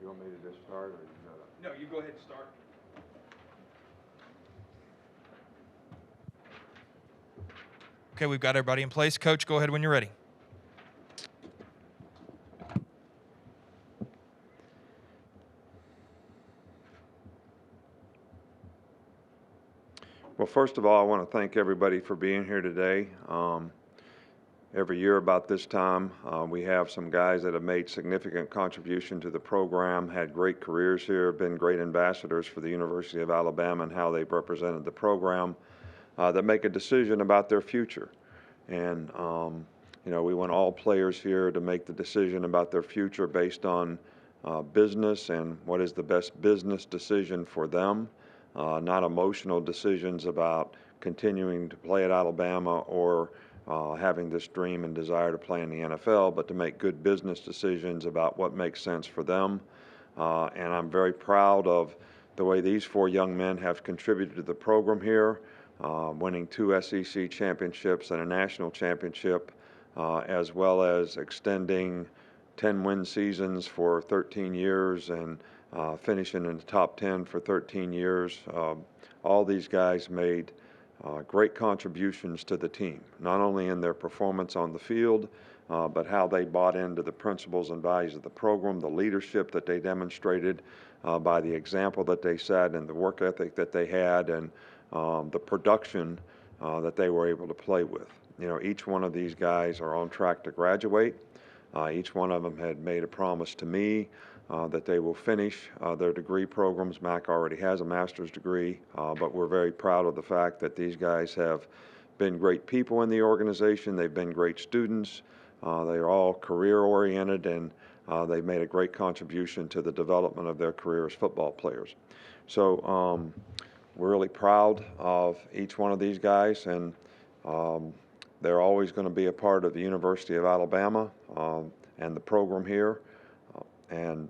You want me to just start, or you got No, you go ahead and start. Okay, we've got everybody in place. Coach, go ahead when you're ready. Well, first of all, I want to thank everybody for being here today. Every year about this time, we have some guys that have made significant contribution to the program, had great careers here, been great ambassadors for the University of Alabama and how they've represented the program, that make a decision about their future. And, we want all players here to make the decision about their future based on business and what is the best business decision for them. Not emotional decisions about continuing to play at Alabama or having this dream and desire to play in the NFL, but to make good business decisions about what makes sense for them. And I'm very proud of the way these four young men have contributed to the program here, winning 2 SEC championships and a national championship, as well as extending 10-win seasons for 13 years and finishing in the top 10 for 13 years. All these guys made great contributions to the team, not only in their performance on the field, but how they bought into the principles and values of the program, the leadership that they demonstrated by the example that they set and the work ethic that they had, and the production that they were able to play with. Each one of these guys are on track to graduate. Each one of them had made a promise to me that they will finish their degree programs. Mac already has a master's degree, but we're very proud of the fact that these guys have been great people in the organization. They've been great students. They are all career-oriented, and they've made a great contribution to the development of their career as football players. So we're really proud of each one of these guys, and they're always going to be a part of the University of Alabama and the program here. And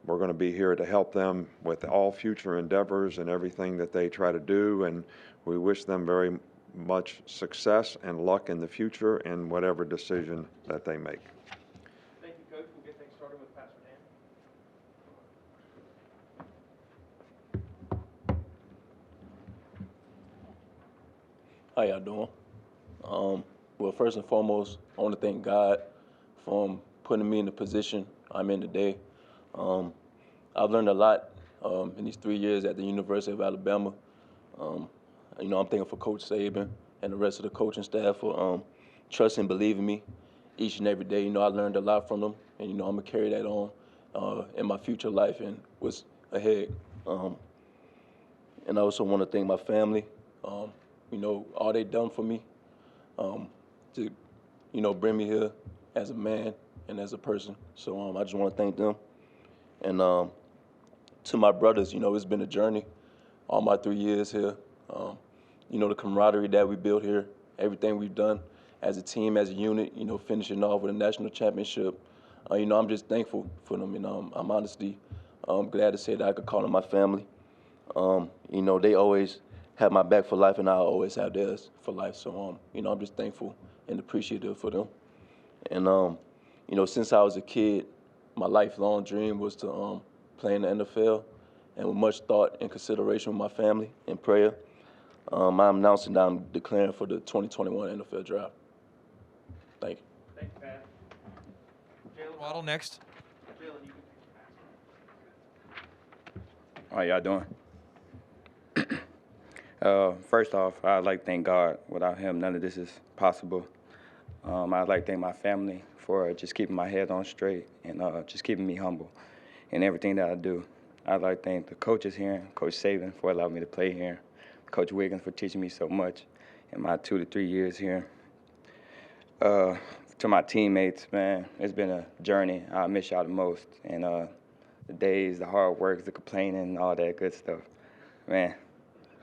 we're going to be here to help them with all future endeavors and everything that they try to do. And we wish them very much success and luck in the future in whatever decision that they make. Thank you, Coach. We'll get things started with Pastor Dan. How y'all doing? Well, first and foremost, I want to thank God for putting me in the position I'm in today. I've learned a lot in these 3 years at the University of Alabama. I'm thankful for Coach Saban and the rest of the coaching staff for trusting and believing me each and every day. I learned a lot from them, and I'm gonna carry that on in my future life and what's ahead. And I also want to thank my family. All they done for me to, bring me here as a man and as a person. So I just want to thank them. And to my brothers, it's been a journey all my 3 years here. The camaraderie that we built here, everything we've done as a team, as a unit, finishing off with a national championship. I'm just thankful for them, I'm honestly glad to say that I could call them my family. They always have my back for life, and I always have theirs for life. So, I'm just thankful and appreciative for them. And, since I was a kid, my lifelong dream was to play in the NFL. And with much thought and consideration with my family and prayer, I'm announcing that I'm declaring for the 2021 NFL Draft. Thank you. Thank you, Pat. Jalen Waddle next. Jalen, you can. How y'all doing? First off, I'd like to thank God. Without him, none of this is possible. I'd like to thank my family for just keeping my head on straight and just keeping me humble in everything that I do. I'd like to thank the coaches here, Coach Saban for allowing me to play here, Coach Wiggins for teaching me so much in my 2 to 3 years here. To my teammates, man, it's been a journey. I miss y'all the most. And the days, the hard work, the complaining, and all that good stuff. Man,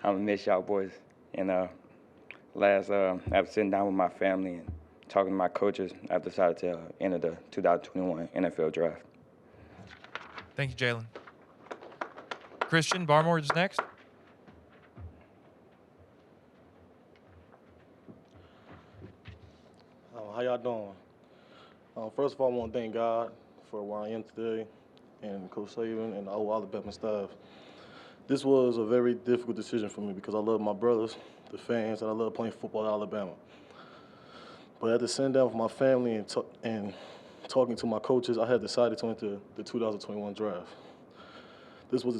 I'm going to miss y'all boys. And after sitting down with my family and talking to my coaches, I've decided to enter the 2021 NFL Draft. Thank you, Jalen. Christian Barmore is next. How y'all doing? First of all, I want to thank God for where I am today. and Coach Saban and the whole Alabama staff. This was a very difficult decision for me because I love my brothers, the fans, and I love playing football at Alabama. But after sitting down with my family and talking to my coaches, I had decided to enter the 2021 draft. This was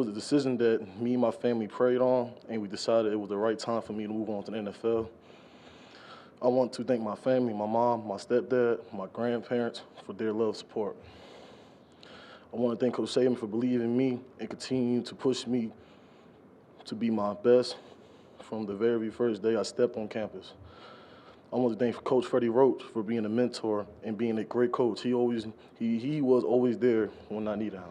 a decision that me and my family prayed on, and we decided it was the right time for me to move on to the NFL. I want to thank my family, my mom, my stepdad, my grandparents for their love and support. I want to thank Coach Saban for believing in me and continuing to push me to be my best from the very first day I stepped on campus. I want to thank Coach Freddie Roach for being a mentor and being a great coach. He was always there when I needed him.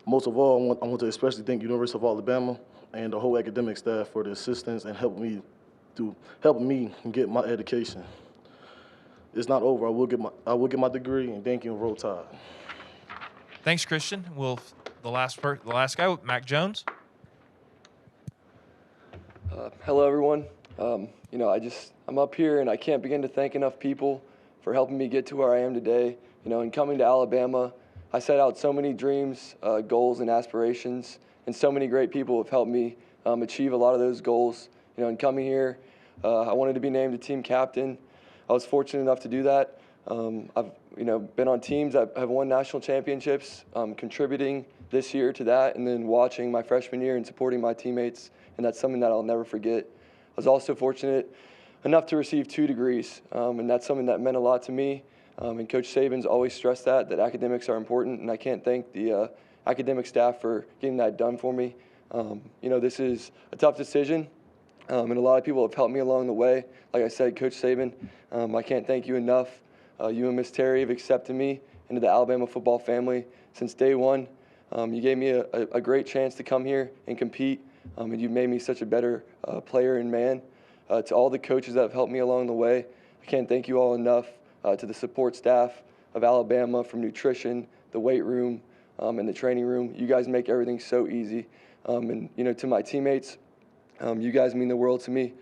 Most of all, I want to especially thank University of Alabama and the whole academic staff for the assistance and helping me get my education. It's not over. I will get my degree, and thank you, and Roll Tide. Thanks, Christian. The last guy, Mac Jones. Hello, everyone. I'm up here and I can't begin to thank enough people for helping me get to where I am today. In coming to Alabama, I set out so many dreams, goals, and aspirations, and so many great people have helped me achieve a lot of those goals. In coming here, I wanted to be named a team captain. I was fortunate enough to do that. I've been on teams that have won national championships, contributing this year to that, and then watching my freshman year and supporting my teammates, and that's something that I'll never forget. I was also fortunate enough to receive 2 degrees, and that's something that meant a lot to me. And Coach Saban's always stressed that academics are important, and I can't thank the academic staff for getting that done for me. This is a tough decision, and a lot of people have helped me along the way. Like I said, Coach Saban, I can't thank you enough. You and Miss Terry have accepted me into the Alabama football family since day one. You gave me a great chance to come here and compete, and you made me such a better player and man. To all the coaches that have helped me along the way, I can't thank you all enough. To the support staff of Alabama, from nutrition, the weight room, and the training room. You guys make everything so easy. And to my teammates, you guys mean the world to me.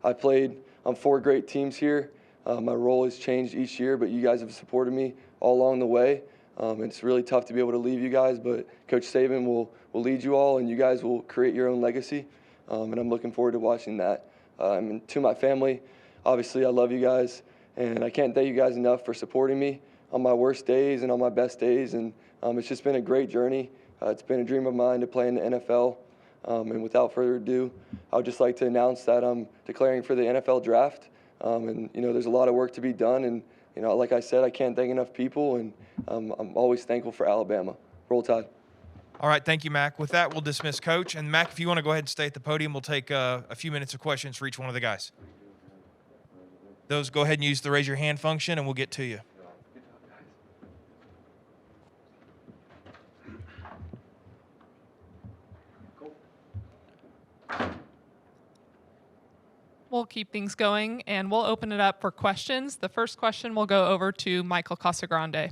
I played on 4 great teams here. My role has changed each year, but you guys have supported me all along the way. It's really tough to be able to leave you guys, but Coach Saban will lead you all, and you guys will create your own legacy. And I'm looking forward to watching that. And to my family, obviously I love you guys, and I can't thank you guys enough for supporting me on my worst days and on my best days. And it's just been a great journey. It's been a dream of mine to play in the NFL. And without further ado, I would just like to announce that I'm declaring for the NFL draft. There's a lot of work to be done. And, like I said, I can't thank enough people. And I'm always thankful for Alabama. Roll Tide. All right, thank you, Mac. With that, we'll dismiss Coach. And, Mac, if you want to go ahead and stay at the podium, we'll take a few minutes of questions for each one of the guys. Those, go ahead and use the raise your hand function, and we'll get to you. We'll keep things going, and we'll open it up for questions. The first question will go over to Michael Casagrande.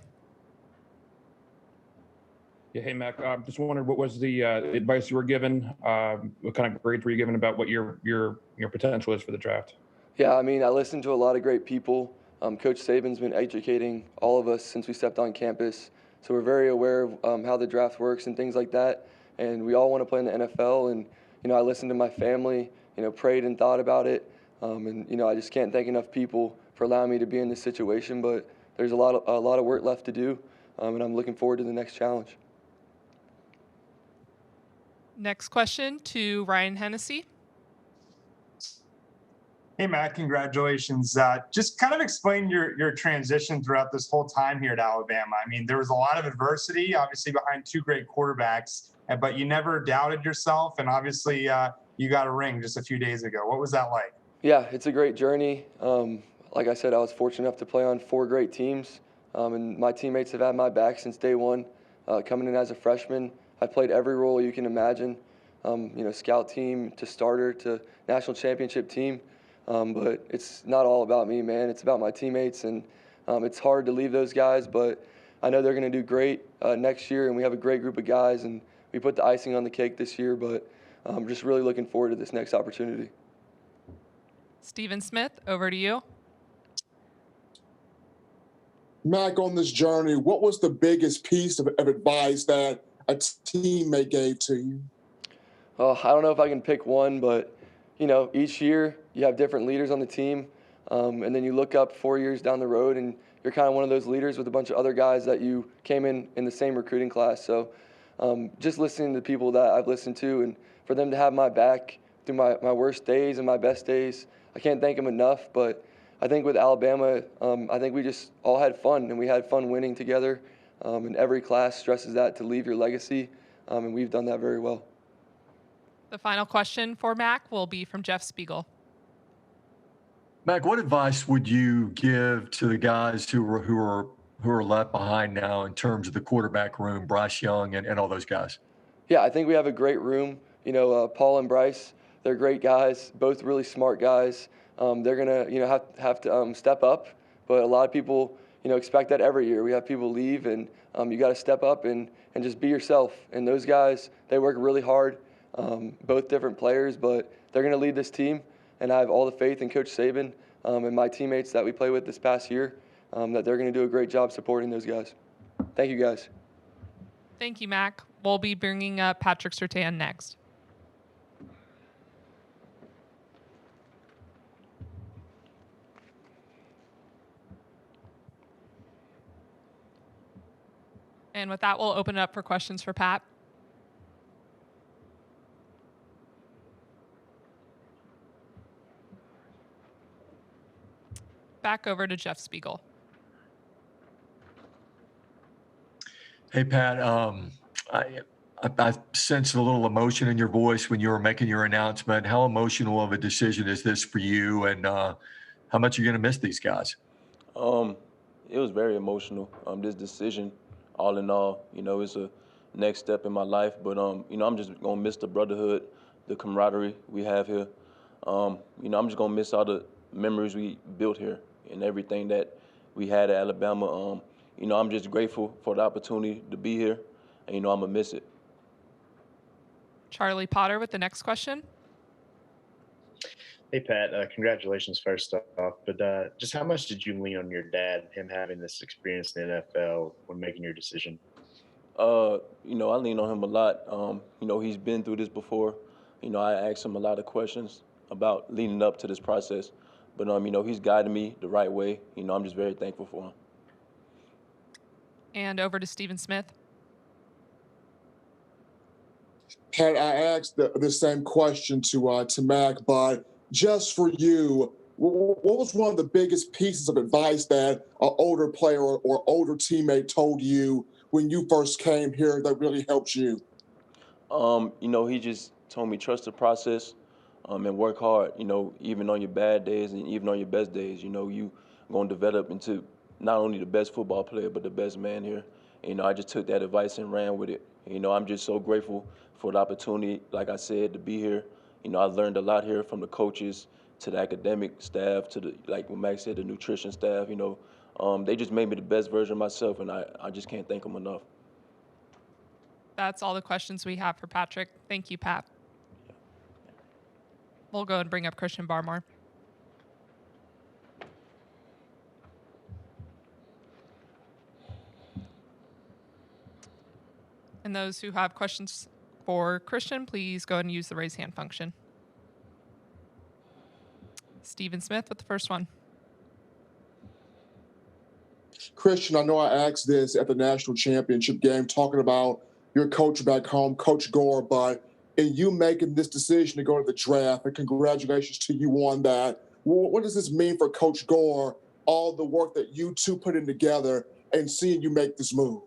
Yeah, hey, Mac. Just wondered, what was the advice you were given? What kind of grades were you given about what your potential is for the draft? Yeah, I listened to a lot of great people. Coach Saban's been educating all of us since we stepped on campus. So we're very aware of how the draft works and things like that. And we all want to play in the NFL. And, I listened to my family, prayed and thought about it. I just can't thank enough people for allowing me to be in this situation. But there's a lot of work left to do. And I'm looking forward to the next challenge. Next question to Ryan Hennessy. Hey, Matt, congratulations. Just kind of explain your transition throughout this whole time here at Alabama. There was a lot of adversity, obviously, behind 2 great quarterbacks, but you never doubted yourself. And obviously, you got a ring just a few days ago. What was that like? Yeah, it's a great journey. Like I said, I was fortunate enough to play on 4 great teams. And my teammates have had my back since day one. Coming in as a freshman, I played every role you can imagine. Scout team to starter to national championship team. But it's not all about me, man. It's about my teammates, and it's hard to leave those guys, but I know they're going to do great next year, and we have a great group of guys, and we put the icing on the cake this year, but I'm just really looking forward to this next opportunity. Stephen Smith, over to you. Mac, on this journey, what was the biggest piece of advice that a teammate gave to you? I don't know if I can pick one, but each year you have different leaders on the team, and then you look up 4 years down the road, and you're kind of one of those leaders with a bunch of other guys that you came in the same recruiting class. So, just listening to people that I've listened to, and for them to have my back through my worst days and my best days, I can't thank them enough. But I think with Alabama, I think we just all had fun, and we had fun winning together. And every class stresses that to leave your legacy, and we've done that very well. The final question for Mac will be from Jeff Spiegel. Mac, what advice would you give to the guys who are left behind now in terms of the quarterback room, Bryce Young and all those guys? Yeah, I think we have a great room. Paul and Bryce, they're great guys, both really smart guys. They're gonna, have to step up, but a lot of people, expect that every year. We have people leave, and you got to step up and just be yourself. And those guys, they work really hard, both different players, but they're gonna lead this team. And I have all the faith in Coach Saban and my teammates that we played with this past year, that they're gonna do a great job supporting those guys. Thank you, guys. Thank you, Mac. We'll be bringing up Patrick Surtain next. And with that, we'll open it up for questions for Pat. Back over to Jeff Spiegel. Hey, Pat, I sensed a little emotion in your voice when you were making your announcement. How emotional of a decision is this for you, and how much are you going to miss these guys? It was very emotional. This decision, all in all, it's a next step in my life. But I'm just gonna miss the brotherhood, the camaraderie we have here. I'm just gonna miss all the memories we built here and everything that we had at Alabama. I'm just grateful for the opportunity to be here, and I'm gonna miss it. Charlie Potter with the next question. Hey, Pat, congratulations first off. But just how much did you lean on your dad, him having this experience in the NFL when making your decision? I lean on him a lot. He's been through this before. I asked him a lot of questions about leading up to this process. But, he's guided me the right way. I'm just very thankful for him. And over to Stephen Smith. Pat, I asked the same question to Mac, but just for you, what was one of the biggest pieces of advice that an older player or older teammate told you when you first came here that really helped you? He just told me trust the process, and work hard. Even on your bad days and even on your best days, you gonna develop into not only the best football player but the best man here. I just took that advice and ran with it. I'm just so grateful for the opportunity, like I said, to be here. I learned a lot here from the coaches to the academic staff to like what Max said, the nutrition staff. They just made me the best version of myself, and I just can't thank them enough. That's all the questions we have for Patrick. Thank you, Pat. We'll go and bring up Christian Barmore. And those who have questions for Christian, please go ahead and use the raise hand function. Stephen Smith with the first one. Christian, I know I asked this at the national championship game, talking about your coach back home, Coach Gore, but in you making this decision to go to the draft, and congratulations to you on that, what does this mean for Coach Gore, all the work that you two put in together and seeing you make this move?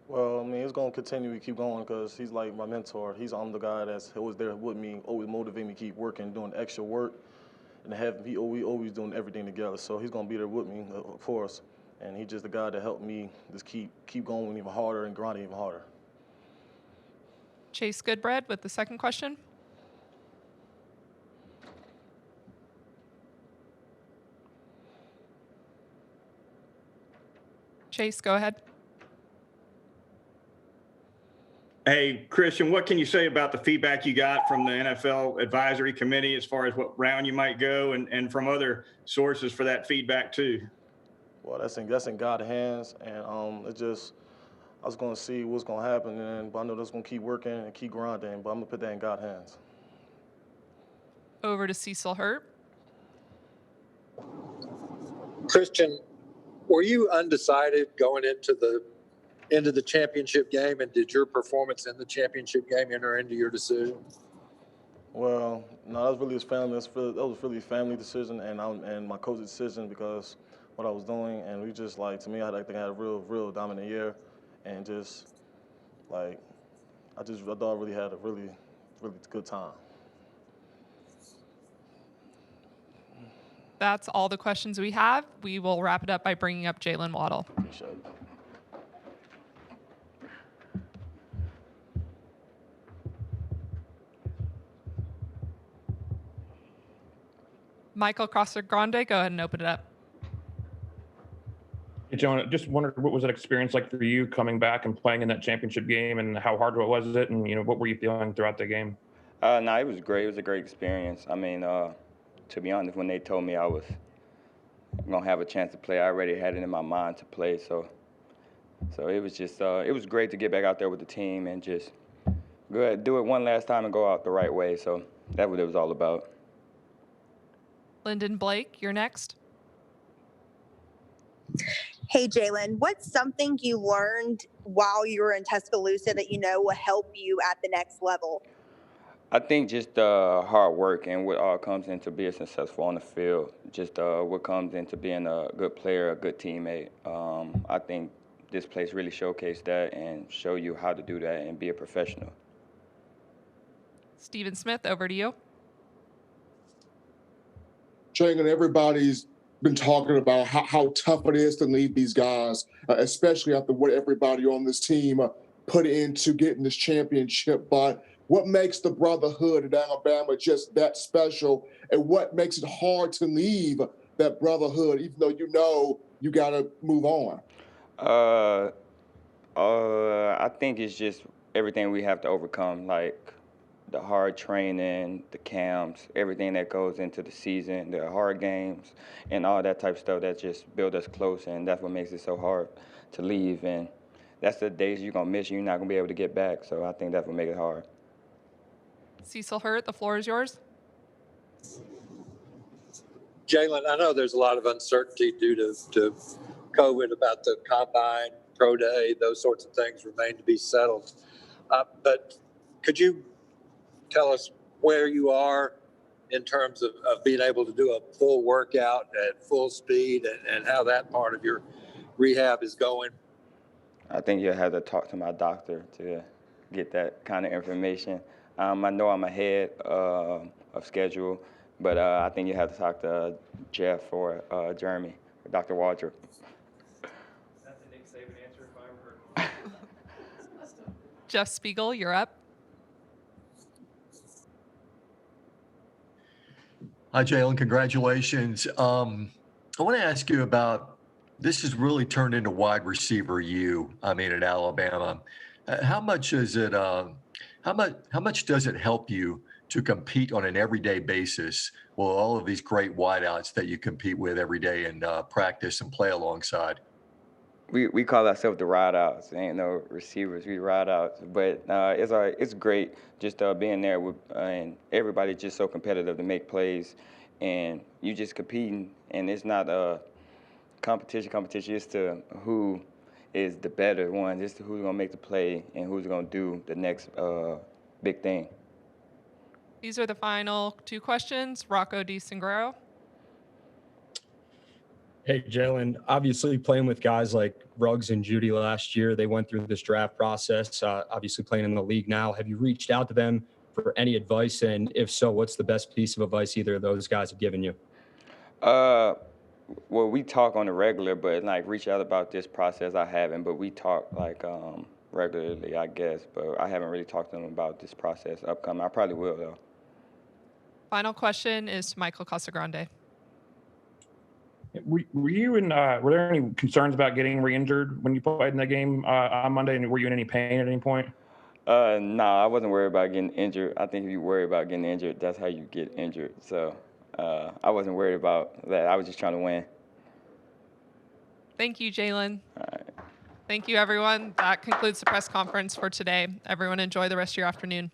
Well, it's going to continue to keep going because he's like my mentor. I'm the guy that's always there with me, always motivating me to keep working, doing extra work, and we always doing everything together. So he's going to be there with me, of course, and he's just the guy that helped me just keep going even harder and grinding even harder. Chase Goodbread with the second question. Chase, go ahead. Hey, Christian, what can you say about the feedback you got from the NFL advisory committee as far as what round you might go and from other sources for that feedback too? well, that's in God's hands, and I was going to see what's going to happen, but I know that's going to keep working and keep grinding, but I'm going to put that in God's hands. Over to Cecil Hurt. Christian, were you undecided going into the championship game, and did your performance in the championship game enter into your decision? Well, no, that was really his family. That was really a family decision, and my coach's decision because what I was doing, and we just to me, I think I had a real dominant year, and just I thought I really had a really good time. That's all the questions we have. We will wrap it up by bringing up Jalen Waddle. Appreciate it. Michael Casagrande, go ahead and open it up. Hey, John, just wondered what was that experience like for you coming back and playing in that championship game, and how hard was it, and what were you feeling throughout the game? No, it was great. It was a great experience. I mean, to be honest, when they told me I was gonna have a chance to play, I already had it in my mind to play. So it was just it was great to get back out there with the team and just go ahead, do it one last time and go out the right way. So that's what it was all about. Lyndon Blake, you're next. Hey, Jalen, what's something you learned while you were in Tuscaloosa that you know will help you at the next level? I think just hard work and what all comes into being successful on the field. Just what comes into being a good player, a good teammate. I think this place really showcased that and show you how to do that and be a professional. Stephen Smith, over to you. Jalen, everybody's been talking about how tough it is to lead these guys, especially after what everybody on this team put into getting this championship. But what makes the brotherhood at Alabama just that special, and what makes it hard to leave that brotherhood, even though you got to move on? I think it's just everything we have to overcome, like the hard training, the camps, everything that goes into the season, the hard games, and all that type of stuff that just build us close, and that's what makes it so hard to leave. And that's the days you're gonna miss. You're not gonna be able to get back. So I think that's what makes it hard. Cecil Hurt, the floor is yours. Jalen, I know there's a lot of uncertainty due to COVID about the combine, pro day, those sorts of things remain to be settled. But could you tell us where you are in terms of being able to do a full workout at full speed and how that part of your rehab is going? I think you'll have to talk to my doctor to get that kind of information. I know I'm ahead of schedule, but I think you have to talk to Jeff or Jeremy, or Dr. Waldrop. That's a Nick Saban answer if I ever heard one. Jeff Spiegel, you're up. Hi, Jalen. Congratulations. I want to ask you about, this has really turned into wide receiver at Alabama. How much is it? How much does it help you to compete on an everyday basis with all of these great wideouts that you compete with every day and practice and play alongside? We call ourselves the ride outs. There ain't no receivers, we ride outs. But it's great just being there with and everybody just so competitive to make plays, and you just competing, and it's not a competition. It's to who is the better one. It's to who's gonna make the play and who's gonna do the next big thing. These are the final two questions. Rocco DiSangrero. Hey, Jalen, obviously playing with guys like Ruggs and Judy last year, they went through this draft process, obviously playing in the league now. Have you reached out to them for any advice? And if so, what's the best piece of advice either of those guys have given you? Well, we talk on the regular, but reach out about this process I haven't, but we talk regularly, I guess, but I haven't really talked to them about this process upcoming. I probably will, though. Final question is to Michael Casagrande. Were you in? Were there any concerns about getting re-injured when you played in that game on Monday? And were you in any pain at any point? No, I wasn't worried about getting injured. I think if you worry about getting injured, that's how you get injured. So I wasn't worried about that. I was just trying to win. Thank you, Jalen. Thank you, everyone. That concludes the press conference for today. Everyone enjoy the rest of your afternoon.